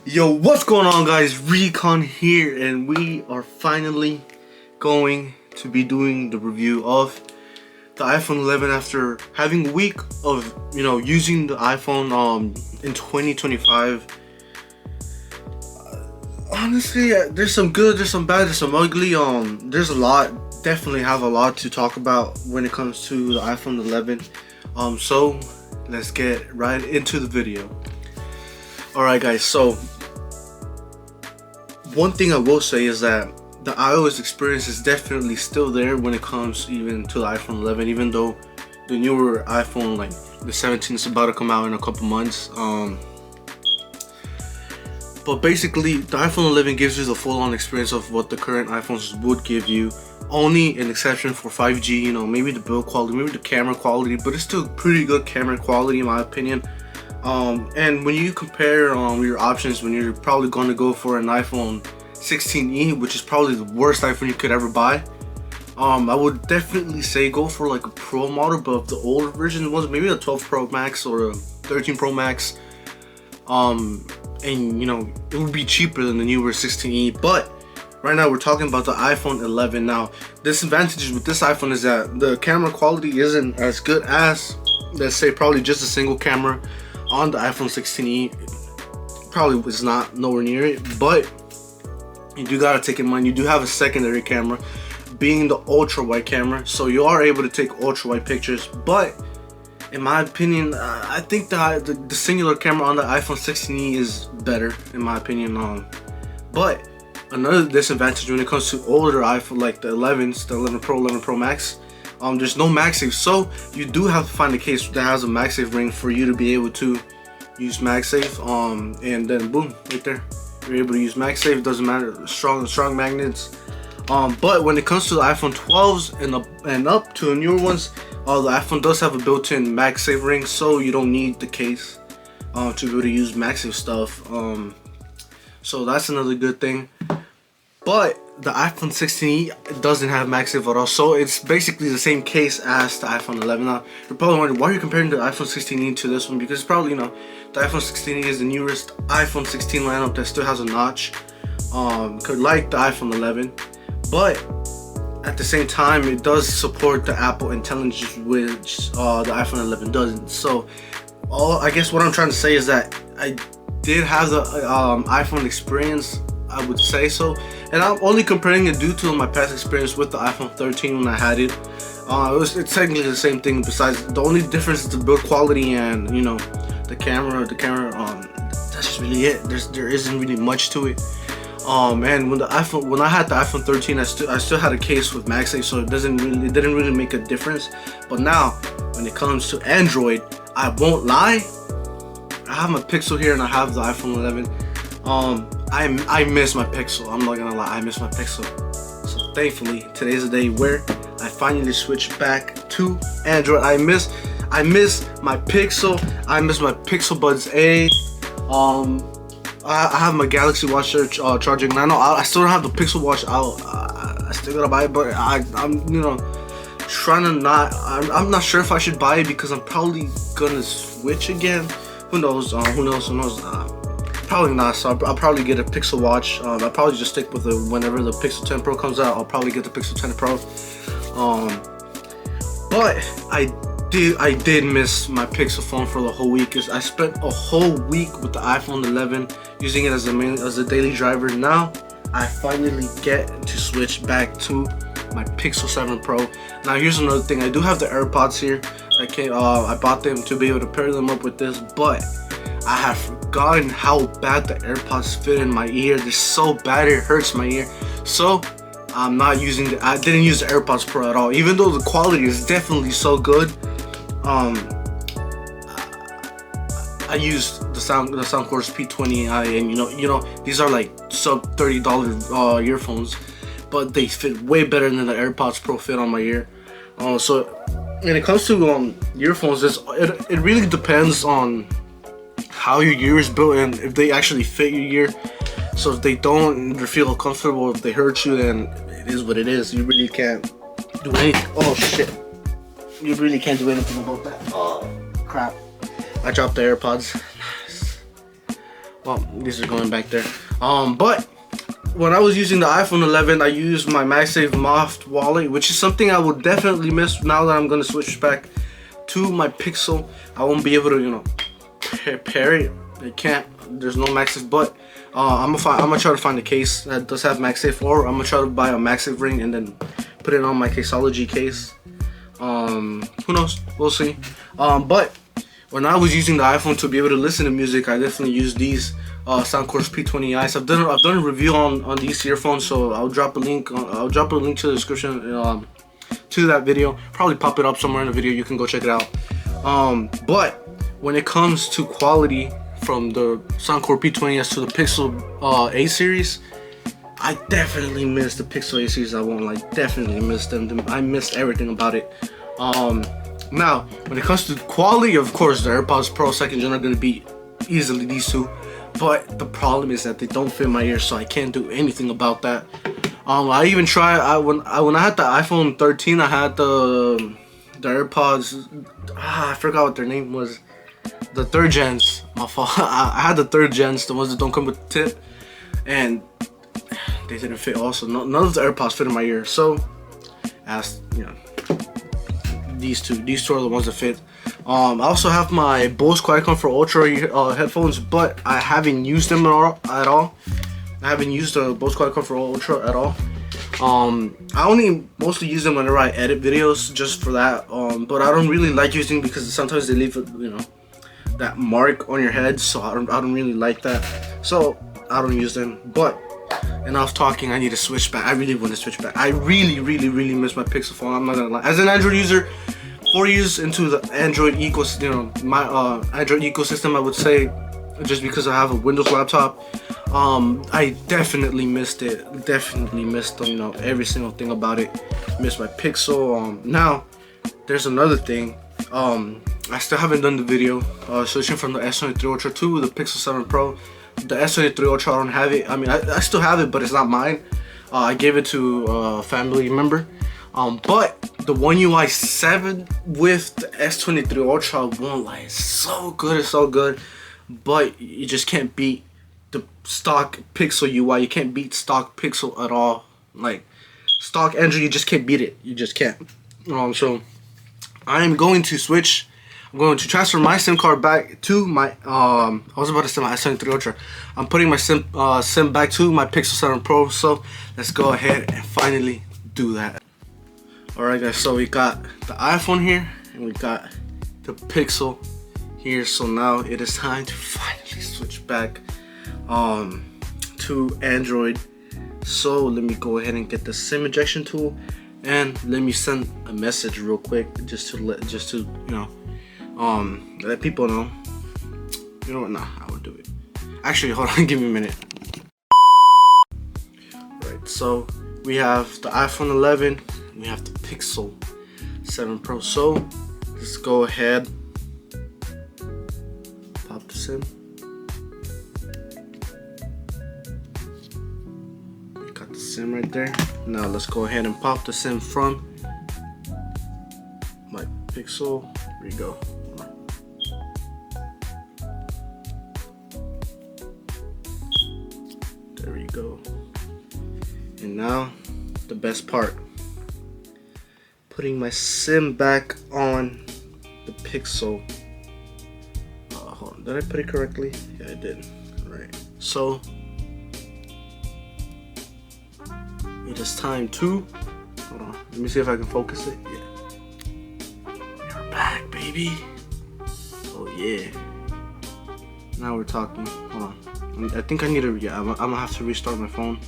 Yo, what's going on, guys? Recon here, and we are finally going to be doing the review of the iPhone 11 after having a week of using the iPhone in 2025. Honestly, there's some good, there's some bad, there's some ugly. There's a lot. Definitely have a lot to talk about when it comes to the iPhone 11. So let's get right into the video. Alright, guys, so one thing I will say is that the iOS experience is definitely still there when it comes even to the iPhone 11, even though the newer iPhone, like the 17, is about to come out in a couple months. But basically, the iPhone 11 gives you the full-on experience of what the current iPhones would give you. Only an exception for 5G, maybe the build quality, maybe the camera quality, but it's still pretty good camera quality in my opinion. And when you compare your options, when you're probably going to go for an iPhone 16e, which is probably the worst iPhone you could ever buy, I would definitely say go for like a Pro model, but the older version was maybe a 12 Pro Max or a 13 Pro Max. And it would be cheaper than the newer 16e. But right now we're talking about the iPhone 11. Now, disadvantages with this iPhone is that the camera quality isn't as good as, let's say, probably just a single camera on the iPhone 16e. Probably was not nowhere near it, but you do gotta take in mind you do have a secondary camera, being the ultra wide camera, so you are able to take ultra wide pictures. But in my opinion, I think the singular camera on the iPhone 16e is better in my opinion. But another disadvantage when it comes to older iPhone like the 11s, the 11 Pro, 11 Pro Max, there's no MagSafe, so you do have to find a case that has a MagSafe ring for you to be able to use MagSafe. And then boom, right there, you're able to use MagSafe. Doesn't matter, strong magnets. But when it comes to the iPhone 12s and up to the newer ones, the iPhone does have a built-in MagSafe ring, so you don't need the case to be able to use MagSafe stuff. So that's another good thing. But the iPhone 16e doesn't have MagSafe at all, so it's basically the same case as the iPhone 11. Now, you're probably wondering why you're comparing the iPhone 16e to this one, because probably the iPhone 16e is the newest iPhone 16 lineup that still has a notch, like the iPhone 11. But at the same time, it does support the Apple Intelligence, which the iPhone 11 doesn't. So, I guess what I'm trying to say is that I did have the iPhone experience, I would say so, and I'm only comparing it due to my past experience with the iPhone 13 when I had it. It's technically the same thing. Besides, the only difference is the build quality and the camera. That's just really it. There isn't really much to it. And when I had the iPhone 13, I still had a case with MagSafe, so it didn't really make a difference. But now, when it comes to Android, I won't lie, I have my Pixel here and I have the iPhone 11. I miss my Pixel. I'm not gonna lie, I miss my Pixel. So thankfully, today's the day where I finally switched back to Android. I miss my Pixel. I miss my Pixel Buds A. I have my Galaxy Watch charging, and I know I still don't have the Pixel Watch out. I still gotta buy it, but I'm trying to not. I'm not sure if I should buy it because I'm probably gonna switch again. Who knows? Who knows? Probably not. So I'll probably get a Pixel Watch. I'll probably just stick with whenever the Pixel 10 Pro comes out. I'll probably get the Pixel 10 Pro. But I did miss my Pixel phone for the whole week. Cause I spent a whole week with the iPhone 11 using it as a daily driver. Now I finally get to switch back to my Pixel 7 Pro. Now here's another thing. I do have the AirPods here. I bought them to be able to pair them up with this, but I have forgotten how bad the AirPods fit in my ear. They're so bad it hurts my ear. So I'm not using I didn't use the AirPods Pro at all, even though the quality is definitely so good. I used the Soundcore P20i, and these are like sub $30 earphones, but they fit way better than the AirPods Pro fit on my ear. So when it comes to earphones, it really depends on how your ear is built and if they actually fit your ear. So if they don't, if you feel uncomfortable, if they hurt you, then it is what it is. You really can't do anything. Oh shit. You really can't do anything about that. Oh crap. I dropped the AirPods. Well, these are going back there. But when I was using the iPhone 11, I used my MagSafe Moft wallet, which is something I will definitely miss now that I'm gonna switch back to my Pixel. I won't be able to, you know, pair it. It can't. There's no MagSafe, but I'm gonna try to find a case that does have MagSafe, or I'm gonna try to buy a MagSafe ring and then put it on my Caseology case. Who knows? We'll see. But when I was using the iPhone to be able to listen to music, I definitely used these Soundcore P20Is. I've done a review on these earphones, so I'll drop a link. I'll drop a link to the description to that video. Probably pop it up somewhere in the video. You can go check it out. But when it comes to quality from the Soundcore P20S to the Pixel A series, I definitely miss the Pixel A series. I won't lie, definitely miss them. I missed everything about it. Now, when it comes to quality, of course, the AirPods Pro 2nd Gen are going to be easily these two. But the problem is that they don't fit my ears, so I can't do anything about that. I even tried. When I had the iPhone 13, I had the AirPods. I forgot what their name was. The 3rd gens. My fault. I had the 3rd gens, the ones that don't come with the tip, and they didn't fit. Also, none of the AirPods fit in my ear. So, as you know, these two are the ones that fit. I also have my Bose QuietComfort Ultra headphones, but I haven't used them at all. I haven't used the Bose QuietComfort Ultra at all. I only mostly use them whenever I edit videos, just for that. But I don't really like using them because sometimes they leave, you know, that mark on your head. So I don't really like that. So I don't use them. But enough talking. I need to switch back. I really want to switch back. I really miss my Pixel phone. I'm not gonna lie. As an Android user, 4 years into the Android ecosystem, you know, my Android ecosystem, I would say, just because I have a Windows laptop, I definitely missed it. Definitely missed, you know, every single thing about it. Missed my Pixel. Now, there's another thing. I still haven't done the video switching from the S23 Ultra to the Pixel 7 Pro. The S23 Ultra, I don't have it. I mean, I still have it, but it's not mine. I gave it to a family member. But the One UI 7 with the S23 Ultra, won't lie, it's so good. It's so good. But you just can't beat the stock Pixel UI. You can't beat stock Pixel at all. Like stock Android, you just can't beat it. You just can't. So I am going to switch. I'm going to transfer my SIM card back to my I was about to say my S23 Ultra. I'm putting my SIM back to my Pixel 7 Pro. So let's go ahead and finally do that. Alright guys, so we got the iPhone here and we got the Pixel here. So now it is time to finally switch back to Android. So let me go ahead and get the SIM ejection tool and let me send a message real quick just to you know let people know. You know what? Nah, I will do it. Actually, hold on, give me a minute. Right, so we have the iPhone 11, we have the Pixel 7 Pro. So let's go ahead, pop the SIM. We got the SIM right there. Now let's go ahead and pop the SIM from my Pixel. Here we go. There we go. And now the best part, putting my SIM back on the Pixel. Hold on, did I put it correctly? Yeah, I did. Right. So it is time to, hold on, let me see if I can focus it. Yeah. We're back, baby. Oh yeah. Now we're talking. Hold on. I think I need to, yeah, I'm gonna have to restart my phone.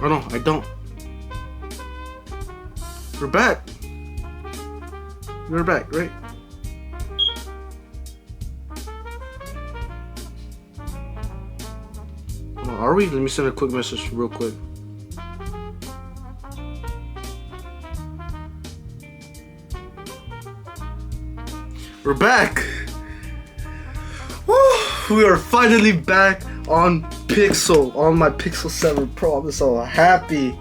Oh no, I don't. We're back. We're back, right? Oh, are we? Let me send a quick message real quick. We're back. Woo! We are finally back on Pixel, on my Pixel 7 Pro. I'm so happy.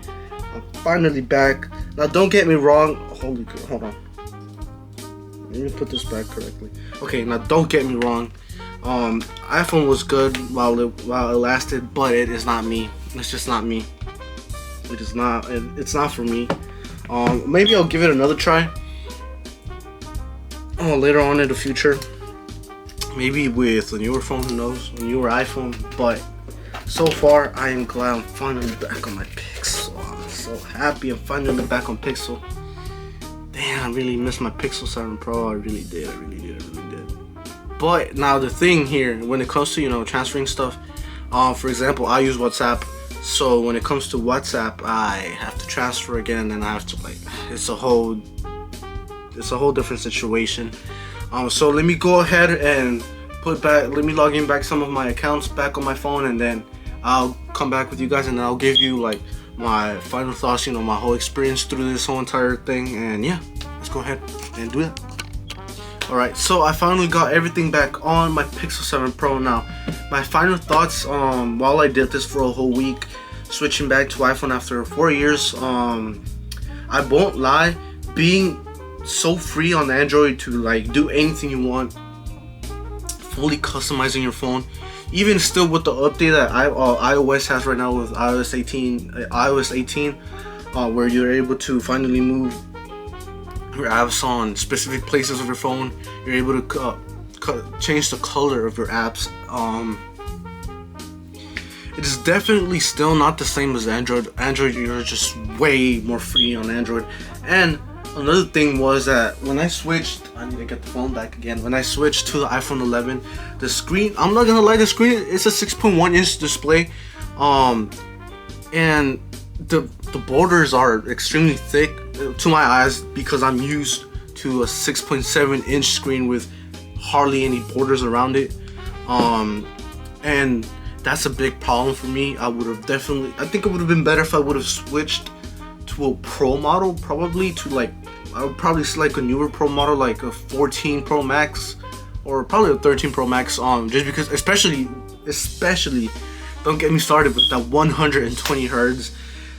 I'm finally back. Now, don't get me wrong. Holy crap, hold on. Let me put this back correctly. Okay, now don't get me wrong. iPhone was good while it lasted, but it is not me. It's just not me. It is not. It's not for me. Maybe I'll give it another try. Later on in the future, maybe with a newer phone. Who knows? A newer iPhone. But so far, I am glad I'm finally back on my Pixel. I'm so happy I'm finally back on Pixel. Damn, I really missed my Pixel 7 Pro. I really did. But now the thing here, when it comes to transferring stuff, for example, I use WhatsApp. So when it comes to WhatsApp, I have to transfer again, and I have to it's a whole different situation. So let me go ahead and let me log in back some of my accounts back on my phone, and then I'll come back with you guys, and I'll give you my final thoughts, my whole experience through this whole entire thing. And yeah, let's go ahead and do that. Alright, so I finally got everything back on my Pixel 7 Pro now. My final thoughts while I did this for a whole week, switching back to iPhone after 4 years. I won't lie, being so free on Android to do anything you want, fully customizing your phone, even still with the update that iOS has right now with iOS 18, where you're able to finally move your apps on specific places of your phone. You're able to change the color of your apps. It is definitely still not the same as Android. You're just way more free on Android. And another thing was that when I switched, I need to get the phone back again. When I switched to the iPhone 11, the screen, I'm not gonna lie, the screen, it's a 6.1 inch display, and the borders are extremely thick to my eyes because I'm used to a 6.7 inch screen with hardly any borders around it, and that's a big problem for me. I think it would have been better if I would have switched to a Pro model, probably I would probably select a newer Pro model, like a 14 Pro Max or probably a 13 Pro Max, just because, especially don't get me started with that 120 hertz.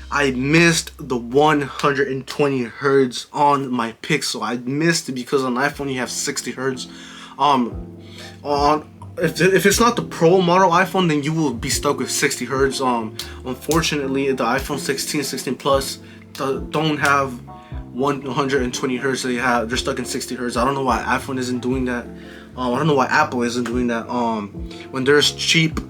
I missed the 120 hertz on my Pixel. I missed it because on iPhone you have 60 hertz. If it's not the Pro model iPhone, then you will be stuck with 60 hertz. Unfortunately, the iPhone 16 Plus don't have 120 hertz. They're stuck in 60 hertz. I don't know why iPhone isn't doing that. I don't know why Apple isn't doing that. When there's cheap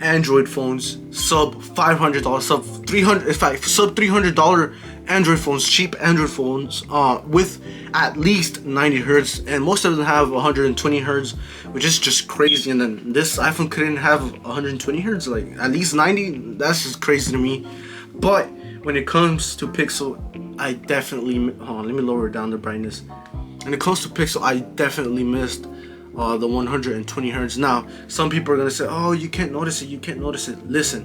Android phones, sub $500, sub $300 Android phones, cheap Android phones, with at least 90 hertz, and most of them have 120 hertz, which is just crazy. And then this iPhone couldn't have 120 hertz, at least 90. That's just crazy to me. But when it comes to Pixel, I definitely let me lower down the brightness. When it comes to Pixel, I definitely missed the 120 hertz. Now, some people are gonna say, "Oh, you can't notice it." Listen,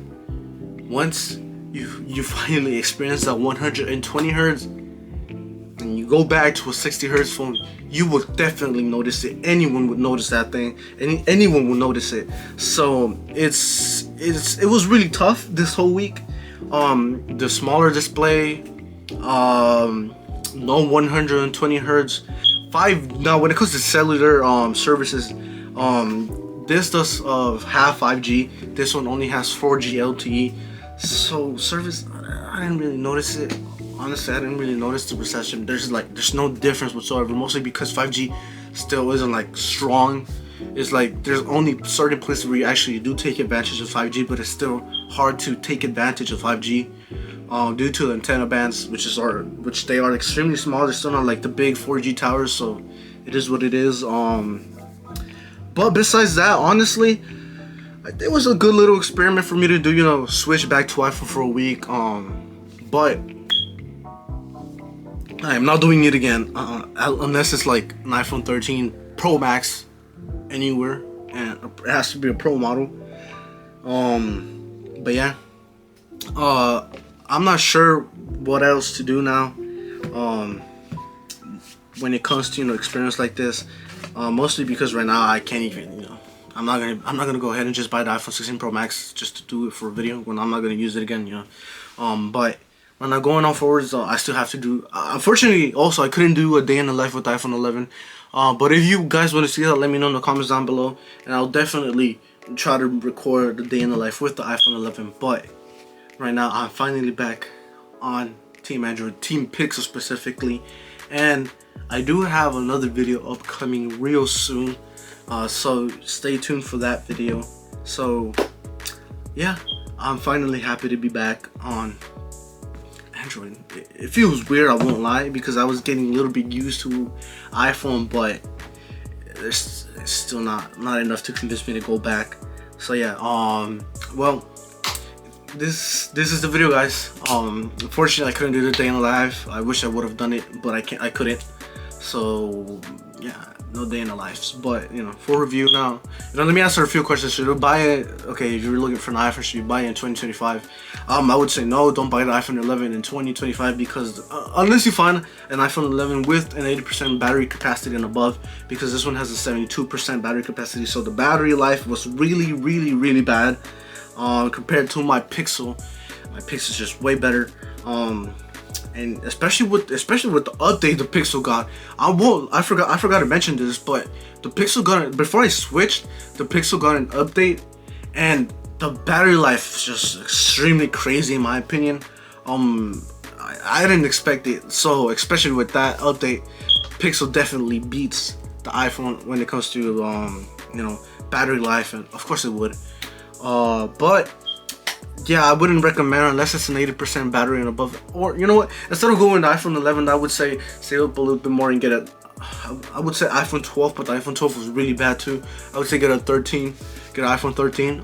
once you finally experience that 120 hertz, and you go back to a 60 hertz phone, you will definitely notice it. Anyone would notice that thing. Anyone will notice it. So it was really tough this whole week. The smaller display, no 120 hertz. Now when it comes to cellular services, this does have 5G. This one only has 4G LTE. So service, I didn't really notice it. Honestly, I didn't really notice the reception. There's no difference whatsoever. Mostly because 5G still isn't strong. It's there's only certain places where you actually do take advantage of 5G, but it's still hard to take advantage of 5G. Due to the antenna bands, which they are extremely small. They're still not the big 4G towers, so it is what it is. But besides that, honestly, it was a good little experiment for me to do, switch back to iPhone for a week. But I am not doing it again unless it's an iPhone 13 Pro Max anywhere, and it has to be a Pro model. But yeah, I'm not sure what else to do now when it comes to experience like this, mostly because right now I can't even I'm not gonna go ahead and just buy the iPhone 16 Pro Max just to do it for a video when I'm not gonna use it again, but now going on forwards, I still have to do. Unfortunately, also I couldn't do a day in the life with the iPhone 11. But if you guys want to see that, let me know in the comments down below, and I'll definitely try to record the day in the life with the iPhone 11. But right now, I'm finally back on Team Android, Team Pixel specifically, and I do have another video upcoming real soon. So stay tuned for that video. So yeah, I'm finally happy to be back on Android. It feels weird, I won't lie, because I was getting a little bit used to iPhone, but it's still not enough to convince me to go back. So yeah, well, this is the video, guys. Unfortunately, I couldn't do the day in the life. I wish I would have done it, but I couldn't. So yeah, no day in the lives. But you know, for review now, let me answer a few questions. Should you buy it? Okay, if you're looking for an iPhone, should you buy it in 2025? I would say no, don't buy the iPhone 11 in 2025, because unless you find an iPhone 11 with an 80% battery capacity and above, because this one has a 72% battery capacity, so the battery life was really bad compared to my Pixel. My Pixel's just way better. And especially with the update the Pixel got. I forgot to mention this, but the Pixel got, before I switched, the Pixel got an update, and the battery life is just extremely crazy in my opinion. I didn't expect it, so especially with that update, Pixel definitely beats the iPhone when it comes to you know, battery life, and of course it would. But yeah, I wouldn't recommend unless it's an 80% battery and above. Or you know what, instead of going to iPhone 11, I would say save up a little bit more and get a, I would say iPhone 12, but the iPhone 12 was really bad too. I would say get a 13, get an iPhone 13,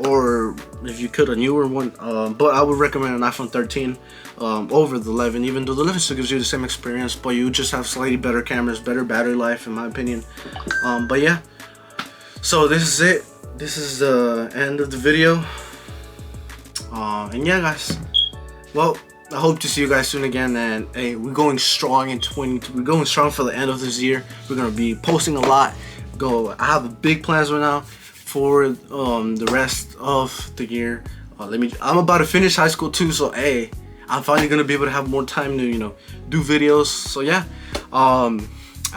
or if you could, a newer one. But I would recommend an iPhone 13 over the 11, even though the 11 still gives you the same experience, but you just have slightly better cameras, better battery life in my opinion. But yeah, so this is it. This is the end of the video. And yeah, guys, well, I hope to see you guys soon again. And hey, we're going strong in we're going strong for the end of this year. We're gonna be posting a lot. I have big plans right now for the rest of the year. I'm about to finish high school too, so hey, I'm finally gonna be able to have more time to, you know, do videos. So yeah,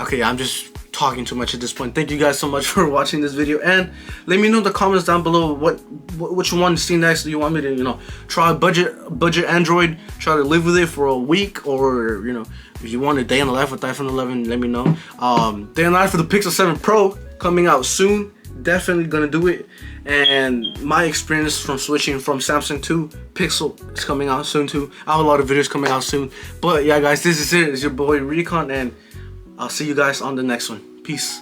okay, I'm just talking too much at this point. Thank you guys so much for watching this video, and let me know in the comments down below what you want to see next. Do you want me to, you know, try budget Android, try to live with it for a week, or you know, if you want a day in the life with iPhone 11, let me know. Day in the life for the Pixel 7 Pro coming out soon. Definitely gonna do it. And my experience from switching from Samsung to Pixel is coming out soon too. I have a lot of videos coming out soon. But yeah, guys, this is it. It's your boy Recon, and I'll see you guys on the next one. Peace.